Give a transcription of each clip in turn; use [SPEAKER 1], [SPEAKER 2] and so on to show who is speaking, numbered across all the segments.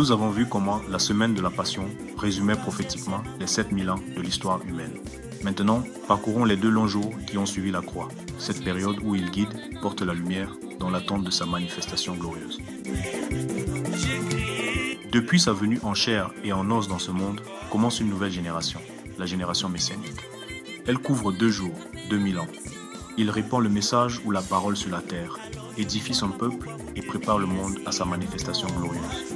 [SPEAKER 1] Nous avons vu comment la semaine de la Passion résumait prophétiquement les 7000 ans de l'histoire humaine. Maintenant, parcourons les 2 longs jours qui ont suivi la croix, cette période où il guide, porte la lumière dans l'attente de sa manifestation glorieuse. Depuis sa venue en chair et en os dans ce monde, commence une nouvelle génération, la génération messianique. Elle couvre 2 jours, 2000 ans. Il répand le message ou la parole sur la terre, édifie son peuple et prépare le monde à sa manifestation glorieuse.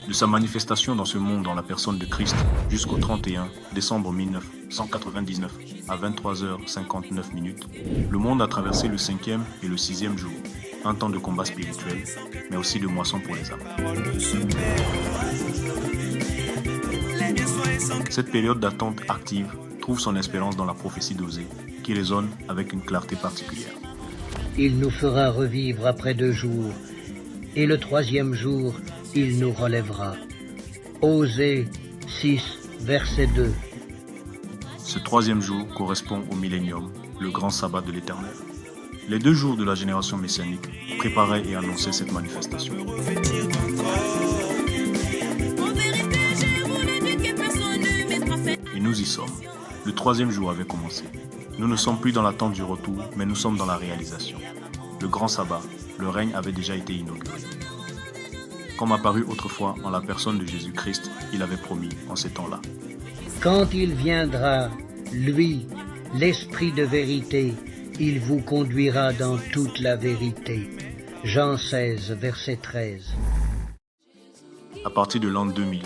[SPEAKER 1] De sa manifestation dans ce monde dans la personne de Christ jusqu'au 31 décembre 1999 à 23h59, le monde a traversé le 5e et le 6e jour, un temps de combat spirituel, mais aussi de moisson pour les âmes. Cette période d'attente active trouve son espérance dans la prophétie d'Osée, qui résonne avec une clarté particulière.
[SPEAKER 2] Il nous fera revivre après 2 jours, et le 3e jour, il nous relèvera. Osée 6, verset 2.
[SPEAKER 1] Ce 3e jour correspond au millénium, le grand sabbat de l'Éternel. Les 2 jours de la génération messianique préparaient et annonçaient cette manifestation. Et nous y sommes. Le 3e jour avait commencé. Nous ne sommes plus dans l'attente du retour, mais nous sommes dans la réalisation. Le grand sabbat, le règne avait déjà été inauguré. Comme apparu autrefois en la personne de Jésus-Christ, il avait promis en ces temps-là.
[SPEAKER 2] Quand il viendra, lui, l'Esprit de vérité, il vous conduira dans toute la vérité. Jean 16, verset 13.
[SPEAKER 1] À partir de l'an 2000,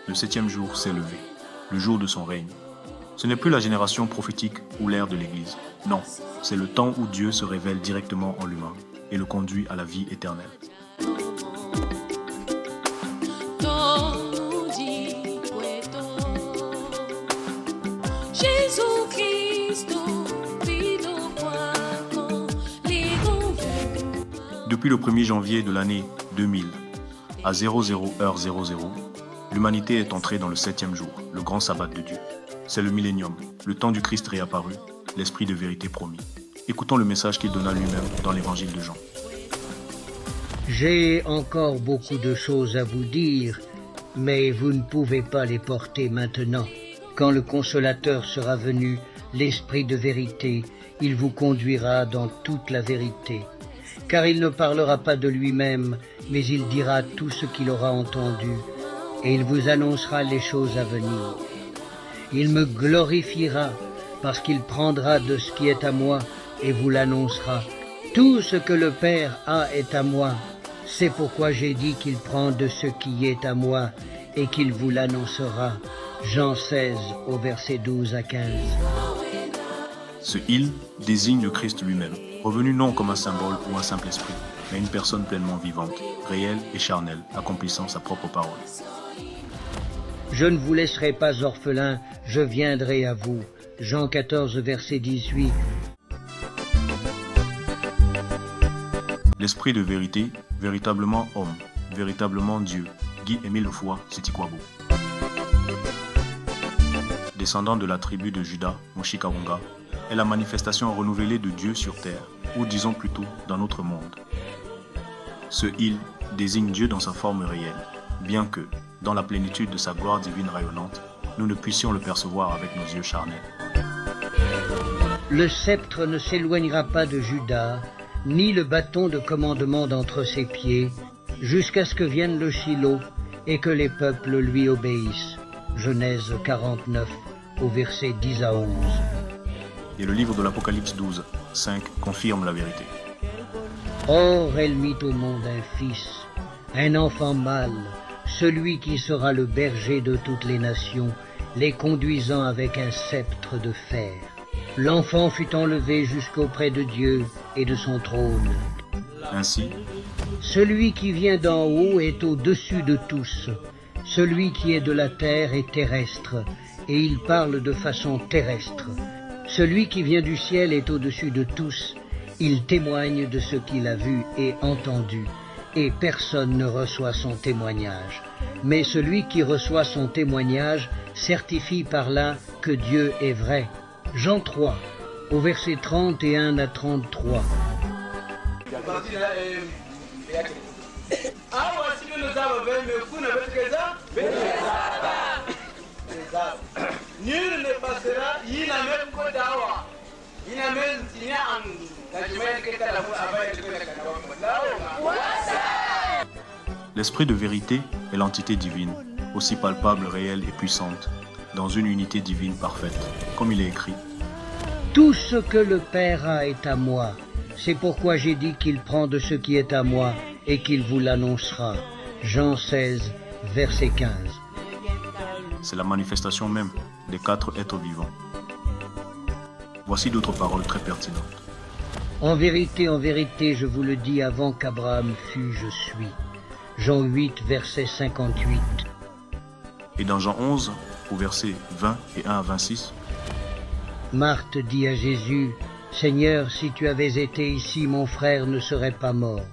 [SPEAKER 1] le 7e jour s'est levé, le jour de son règne. Ce n'est plus la génération prophétique ou l'ère de l'Église. Non, c'est le temps où Dieu se révèle directement en l'humain et le conduit à la vie éternelle. Depuis le 1er janvier de l'année 2000 à 00h00, l'humanité est entrée dans le 7e jour, le grand sabbat de Dieu. C'est le millénium, le temps du Christ réapparu, l'esprit de vérité promis. Écoutons le message qu'il donna lui-même dans l'évangile de Jean.
[SPEAKER 2] J'ai encore beaucoup de choses à vous dire, mais vous ne pouvez pas les porter maintenant. Quand le Consolateur sera venu, l'Esprit de vérité, il vous conduira dans toute la vérité. Car il ne parlera pas de lui-même, mais il dira tout ce qu'il aura entendu, et il vous annoncera les choses à venir. Il me glorifiera, parce qu'il prendra de ce qui est à moi, et vous l'annoncera. Tout ce que le Père a est à moi. C'est pourquoi j'ai dit qu'il prend de ce qui est à moi, et qu'il vous l'annoncera. Jean 16, au verset 12 à 15.
[SPEAKER 1] Ce « il » désigne le Christ lui-même, revenu non comme un symbole ou un simple esprit, mais une personne pleinement vivante, réelle et charnelle, accomplissant sa propre parole.
[SPEAKER 2] Je ne vous laisserai pas orphelin, je viendrai à vous. Jean 14, verset 18.
[SPEAKER 1] L'esprit de vérité, véritablement homme, véritablement Dieu, Guy-Émile Foy Sitikwabo. Descendant de la tribu de Juda, Moshikaronga, est la manifestation renouvelée de Dieu sur terre, ou disons plutôt dans notre monde. Ce « il » désigne Dieu dans sa forme réelle, bien que, dans la plénitude de sa gloire divine rayonnante, nous ne puissions le percevoir avec nos yeux charnels.
[SPEAKER 2] Le sceptre ne s'éloignera pas de Juda, ni le bâton de commandement d'entre ses pieds, jusqu'à ce que vienne le Shiloh et que les peuples lui obéissent. Genèse 49, au verset 10 à 11.
[SPEAKER 1] Et le livre de l'Apocalypse 12, 5 confirme la vérité.
[SPEAKER 2] Or elle mit au monde un fils, un enfant mâle, celui qui sera le berger de toutes les nations, les conduisant avec un sceptre de fer. L'enfant fut enlevé jusqu'auprès de Dieu et de son trône.
[SPEAKER 1] Ainsi,
[SPEAKER 2] celui qui vient d'en haut est au-dessus de tous. Celui qui est de la terre est terrestre, et il parle de façon terrestre. Celui qui vient du ciel est au-dessus de tous. Il témoigne de ce qu'il a vu et entendu, et personne ne reçoit son témoignage. Mais celui qui reçoit son témoignage certifie par là que Dieu est vrai. Jean 3, au verset 31 à 33.
[SPEAKER 3] Nul ne passera,
[SPEAKER 1] L'esprit de vérité est l'entité divine, aussi palpable, réelle et puissante, dans une unité divine parfaite, comme il est écrit.
[SPEAKER 2] Tout ce que le Père a est à moi. C'est pourquoi j'ai dit qu'il prend de ce qui est à moi et qu'il vous l'annoncera. Jean 16, verset 15.
[SPEAKER 1] C'est la manifestation même des 4 êtres vivants. Voici d'autres paroles très pertinentes.
[SPEAKER 2] En vérité, je vous le dis, avant qu'Abraham fût, je suis. Jean 8, verset 58.
[SPEAKER 1] Et dans Jean 11, au verset 20 et 1 à 26,
[SPEAKER 2] Marthe dit à Jésus, « Seigneur, si tu avais été ici, mon frère ne serait pas mort.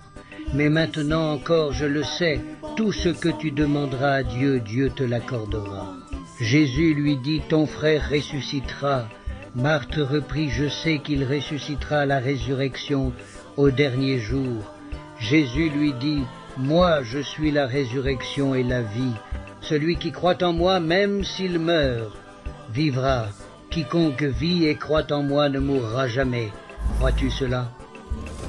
[SPEAKER 2] Mais maintenant encore, je le sais, tout ce que tu demanderas à Dieu, Dieu te l'accordera. » Jésus lui dit, « Ton frère ressuscitera. » Marthe reprit, « Je sais qu'il ressuscitera à la résurrection au dernier jour. » Jésus lui dit, « Moi, je suis la résurrection et la vie. Celui qui croit en moi, même s'il meurt, vivra. Quiconque vit et croit en moi ne mourra jamais. » Crois-tu cela?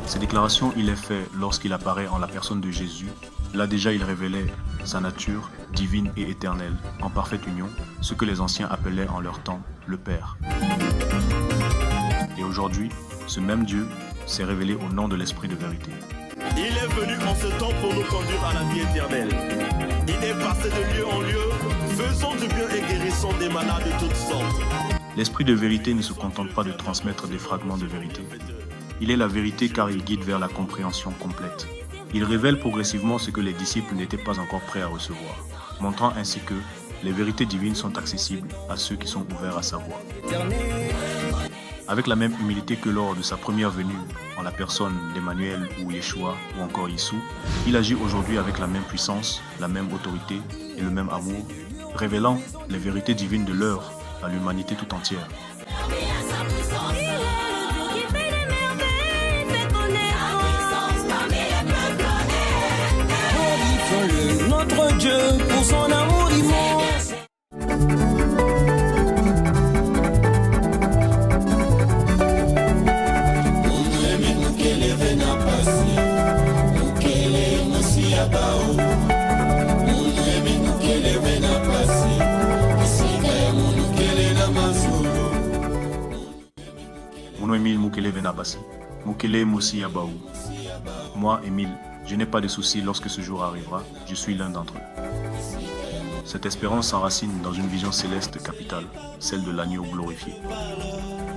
[SPEAKER 1] Ces déclarations, il les fait lorsqu'il apparaît en la personne de Jésus. Là déjà, il révélait sa nature divine et éternelle, en parfaite union, ce que les anciens appelaient en leur temps le Père. Et aujourd'hui, ce même Dieu s'est révélé au nom de l'Esprit de vérité.
[SPEAKER 4] Il est venu en ce temps pour nous conduire à la vie éternelle. Il est passé de lieu en lieu, faisant du bien et guérissant des malades de toutes sortes.
[SPEAKER 1] L'Esprit de vérité ne se contente pas de transmettre des fragments de vérité. Il est la vérité car il guide vers la compréhension complète. Il révèle progressivement ce que les disciples n'étaient pas encore prêts à recevoir, montrant ainsi que les vérités divines sont accessibles à ceux qui sont ouverts à sa voix. Avec la même humilité que lors de sa première venue, en la personne d'Emmanuel ou Yeshua ou encore Issou, il agit aujourd'hui avec la même puissance, la même autorité et le même amour, révélant les vérités divines de l'heure à l'humanité tout entière.
[SPEAKER 5] Notre Dieu pour son amour immense.
[SPEAKER 1] Mon Émile Mukele Venabasi, Mukele Moussi Abaou. Moi, Émile, je n'ai pas de soucis lorsque ce jour arrivera, je suis l'un d'entre eux. Cette espérance s'enracine dans une vision céleste capitale, celle de l'agneau glorifié.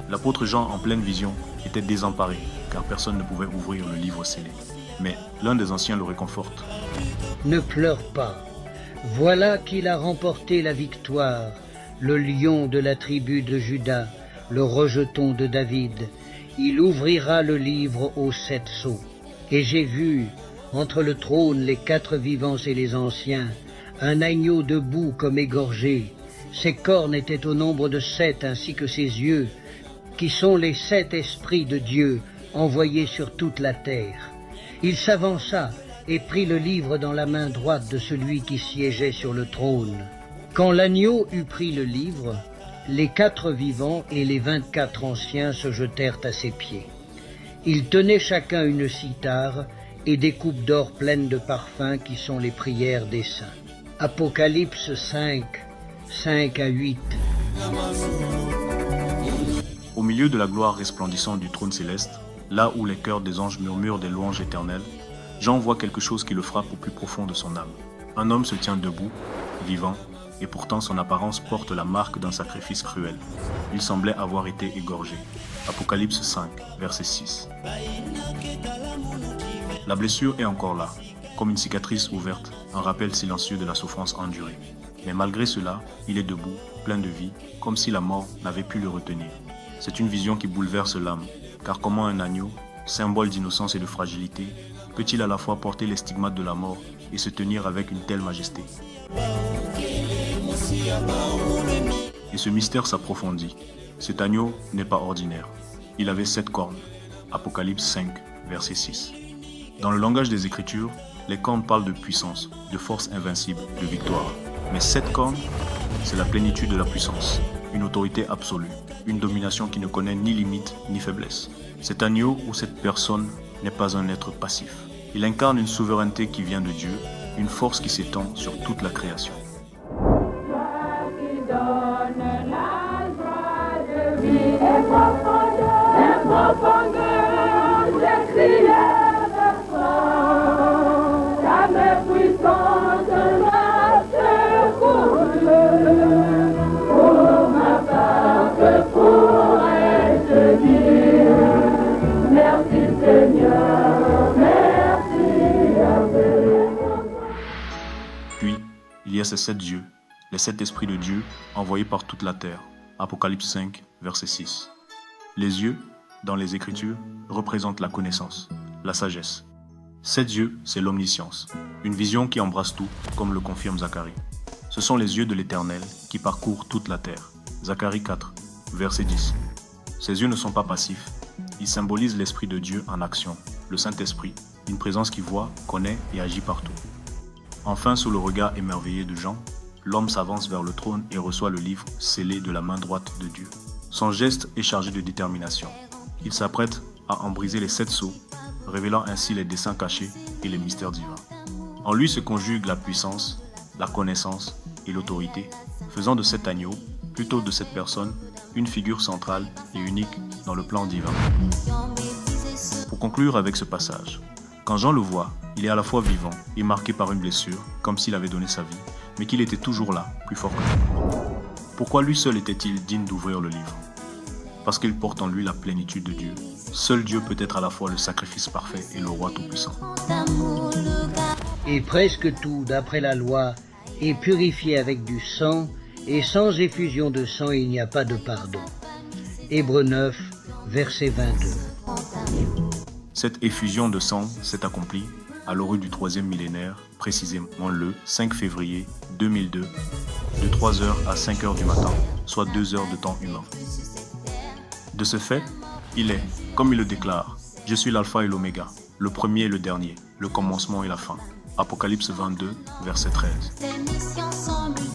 [SPEAKER 1] L'apôtre Jean, en pleine vision, était désemparé, car personne ne pouvait ouvrir le livre scellé. Mais l'un des anciens le réconforte.
[SPEAKER 2] Ne pleure pas. Voilà qu'il a remporté la victoire, le lion de la tribu de Juda, le rejeton de David. Il ouvrira le livre aux 7 sceaux. Et j'ai vu, entre le trône, les 4 vivants et les anciens, un agneau debout comme égorgé. Ses cornes étaient au nombre de 7, ainsi que ses yeux, qui sont les 7 esprits de Dieu envoyés sur toute la terre. Il s'avança et prit le livre dans la main droite de celui qui siégeait sur le trône. Quand l'agneau eut pris le livre, les 4 vivants et les 24 anciens se jetèrent à ses pieds. Ils tenaient chacun une cithare et des coupes d'or pleines de parfums qui sont les prières des saints. Apocalypse 5, 5 à 8.
[SPEAKER 1] Au milieu de la gloire resplendissante du trône céleste, là où les cœurs des anges murmurent des louanges éternelles, Jean voit quelque chose qui le frappe au plus profond de son âme. Un homme se tient debout, vivant, et pourtant son apparence porte la marque d'un sacrifice cruel. Il semblait avoir été égorgé. Apocalypse 5, verset 6. La blessure est encore là, comme une cicatrice ouverte, un rappel silencieux de la souffrance endurée. Mais malgré cela, il est debout, plein de vie, comme si la mort n'avait pu le retenir. C'est une vision qui bouleverse l'âme, car comment un agneau, symbole d'innocence et de fragilité, peut-il à la fois porter les stigmates de la mort et se tenir avec une telle majesté? Et ce mystère s'approfondit. Cet agneau n'est pas ordinaire. Il avait 7 cornes. Apocalypse 5, verset 6. Dans le langage des Écritures, Les cornes parlent de puissance, de force invincible, de victoire. Mais 7 cornes, c'est la plénitude de la puissance, une autorité absolue, une domination qui ne connaît ni limite ni faiblesse. Cet agneau ou cette personne n'est pas un être passif. Il incarne une souveraineté qui vient de Dieu, une force qui s'étend sur toute la création. Puis, il y a ces 7 yeux, les 7 esprits de Dieu envoyés par toute la terre. Apocalypse 5, verset 6. Les yeux, dans les Écritures, représentent la connaissance, la sagesse. 7 yeux, c'est l'omniscience, une vision qui embrasse tout, comme le confirme Zacharie. Ce sont les yeux de l'Éternel qui parcourent toute la terre. Zacharie 4, verset 10. Ces yeux ne sont pas passifs, ils symbolisent l'Esprit de Dieu en action, le Saint-Esprit, une présence qui voit, connaît et agit partout. Enfin, sous le regard émerveillé de Jean, l'homme s'avance vers le trône et reçoit le livre scellé de la main droite de Dieu. Son geste est chargé de détermination. Il s'apprête à en briser les 7 sceaux, révélant ainsi les desseins cachés et les mystères divins. En lui se conjugue la puissance, la connaissance et l'autorité, faisant de cet agneau, plutôt de cette personne, une figure centrale et unique dans le plan divin. Pour conclure avec ce passage, quand Jean le voit, il est à la fois vivant et marqué par une blessure, comme s'il avait donné sa vie, mais qu'il était toujours là, plus fort que lui. Pourquoi lui seul était-il digne d'ouvrir le livre? Parce qu'il porte en lui la plénitude de Dieu. Seul Dieu peut être à la fois le sacrifice parfait et le roi tout-puissant.
[SPEAKER 2] Et presque tout, d'après la loi, est purifié avec du sang, et sans effusion de sang, il n'y a pas de pardon. Hébreux 9, verset 22.
[SPEAKER 1] Cette effusion de sang s'est accomplie à l'aube du 3e millénaire, précisément le 5 février 2002, de 3h à 5h du matin, soit 2 heures de temps humain. De ce fait, il est, comme il le déclare, « Je suis l'alpha et l'oméga, le premier et le dernier, le commencement et la fin ». Apocalypse 22, verset 13.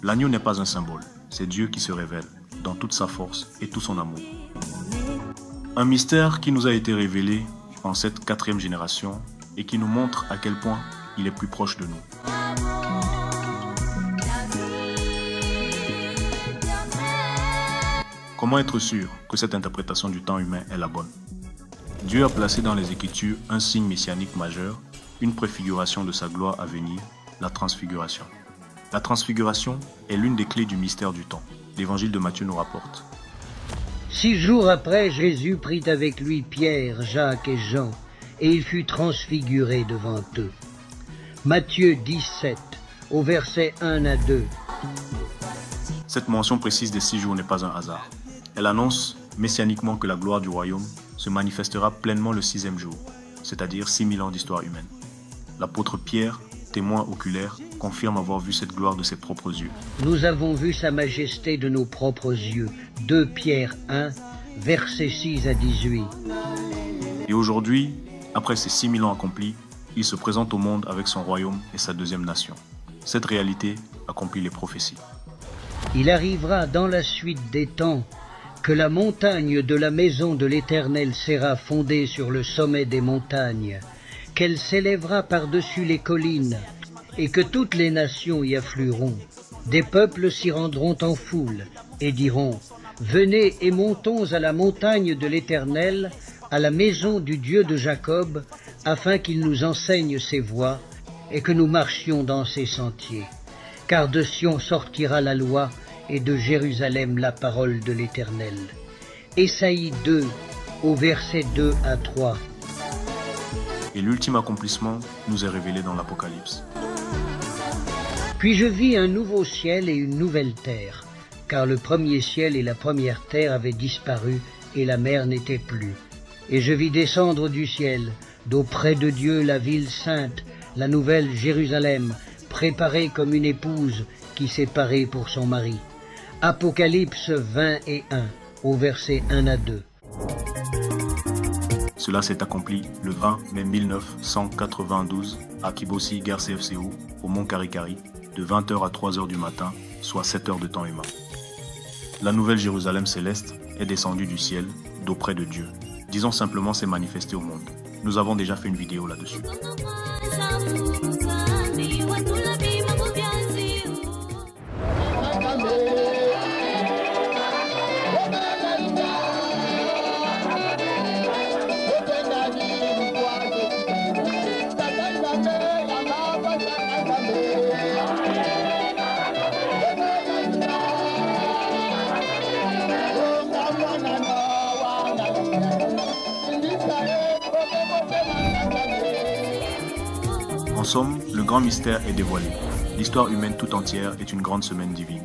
[SPEAKER 1] L'agneau n'est pas un symbole, c'est Dieu qui se révèle, dans toute sa force et tout son amour. Un mystère qui nous a été révélé en cette 4e génération et qui nous montre à quel point il est plus proche de nous. Comment être sûr que cette interprétation du temps humain est la bonne? Dieu a placé dans les Écritures un signe messianique majeur, une préfiguration de sa gloire à venir, la transfiguration. La transfiguration est l'une des clés du mystère du temps. L'Évangile de Matthieu nous rapporte.
[SPEAKER 2] 6 jours après, Jésus prit avec lui Pierre, Jacques et Jean, et il fut transfiguré devant eux. Matthieu 17, au verset 1 à 2.
[SPEAKER 1] Cette mention précise des 6 jours n'est pas un hasard. Elle annonce messianiquement que la gloire du royaume se manifestera pleinement le 6e jour, c'est-à-dire 6000 ans d'histoire humaine. L'apôtre Pierre, témoin oculaire, confirme avoir vu cette gloire de ses propres yeux.
[SPEAKER 2] Nous avons vu sa majesté de nos propres yeux. 2 Pierre 1, versets 6 à 18.
[SPEAKER 1] Et aujourd'hui, après ces 6000 ans accomplis, il se présente au monde avec son royaume et sa 2e nation. Cette réalité accomplit les prophéties.
[SPEAKER 2] Il arrivera dans la suite des temps que la montagne de la maison de l'Éternel sera fondée sur le sommet des montagnes, qu'elle s'élèvera par-dessus les collines, et que toutes les nations y afflueront. Des peuples s'y rendront en foule, et diront, « Venez et montons à la montagne de l'Éternel, à la maison du Dieu de Jacob, afin qu'il nous enseigne ses voies, et que nous marchions dans ses sentiers. Car de Sion sortira la loi, et de Jérusalem la parole de l'Éternel. » Ésaïe 2, au verset 2 à 3.
[SPEAKER 1] Et l'ultime accomplissement nous est révélé dans l'Apocalypse.
[SPEAKER 2] Puis je vis un nouveau ciel et une nouvelle terre, car le premier ciel et la première terre avaient disparu, et la mer n'était plus. Et je vis descendre du ciel, d'auprès de Dieu, la ville sainte, la nouvelle Jérusalem, préparée comme une épouse qui s'est parée pour son mari. Apocalypse 20 et 1, au verset 1 à 2.
[SPEAKER 1] Cela s'est accompli le 20 mai 1992 à Kibosi, gare CFCO, au Mont Karikari, de 20h à 3h du matin, soit 7 heures de temps humain. La nouvelle Jérusalem céleste est descendue du ciel, d'auprès de Dieu. Disons simplement, s'est manifestée au monde. Nous avons déjà fait une vidéo là-dessus. En somme, le grand mystère est dévoilé. L'histoire humaine tout entière est une grande semaine divine.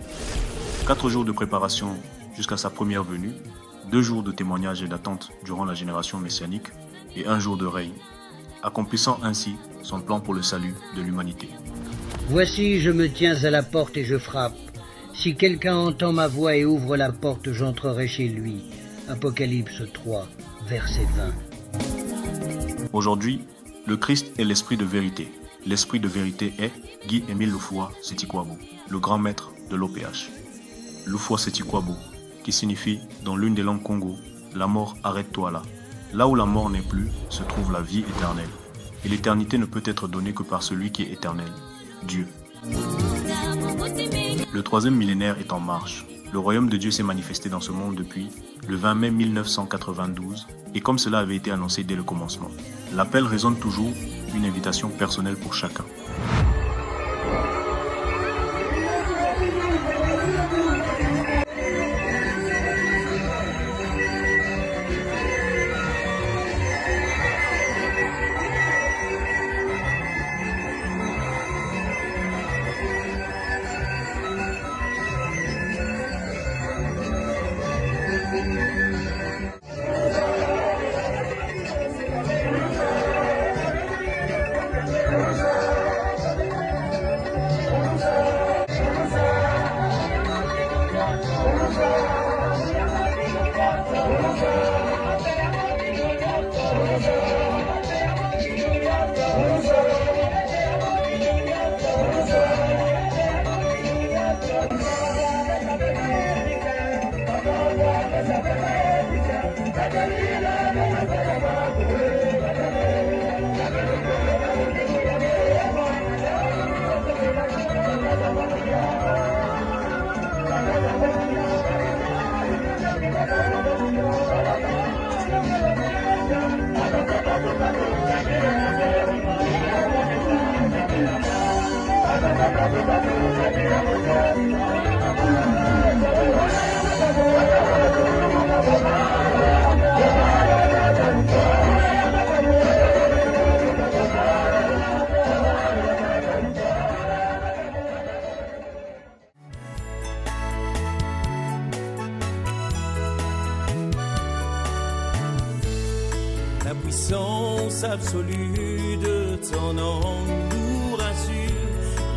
[SPEAKER 1] 4 jours de préparation jusqu'à sa première venue, 2 jours de témoignage et d'attente durant la génération messianique et 1 jour de règne, accomplissant ainsi son plan pour le salut de l'humanité.
[SPEAKER 2] Voici, je me tiens à la porte et je frappe. Si quelqu'un entend ma voix et ouvre la porte, j'entrerai chez lui. Apocalypse 3, verset 20.
[SPEAKER 1] Aujourd'hui, le Christ est l'esprit de vérité. L'esprit de vérité est Guy-Émile Loufoua Setikwabo, le grand maître de l'OPH. Loufoua Setikwabo, qui signifie dans l'une des langues Congo, la mort arrête-toi là. Là où la mort n'est plus, se trouve la vie éternelle. Et l'éternité ne peut être donnée que par celui qui est éternel, Dieu. Le 3e millénaire est en marche. Le royaume de Dieu s'est manifesté dans ce monde depuis le 20 mai 1992 et comme cela avait été annoncé dès le commencement. L'appel résonne toujours, une invitation personnelle pour chacun.
[SPEAKER 5] La puissance absolue de ton nom nous rassure.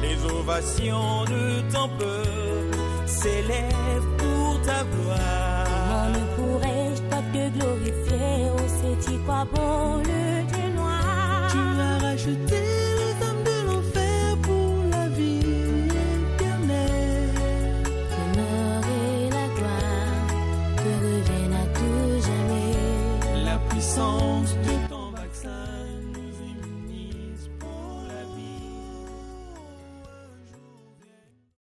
[SPEAKER 5] Les ovations de ton peuple s'élèvent pour ta gloire.
[SPEAKER 3] Comment ne pourrais-je pas te glorifier? Oh, c'est-il pas bon le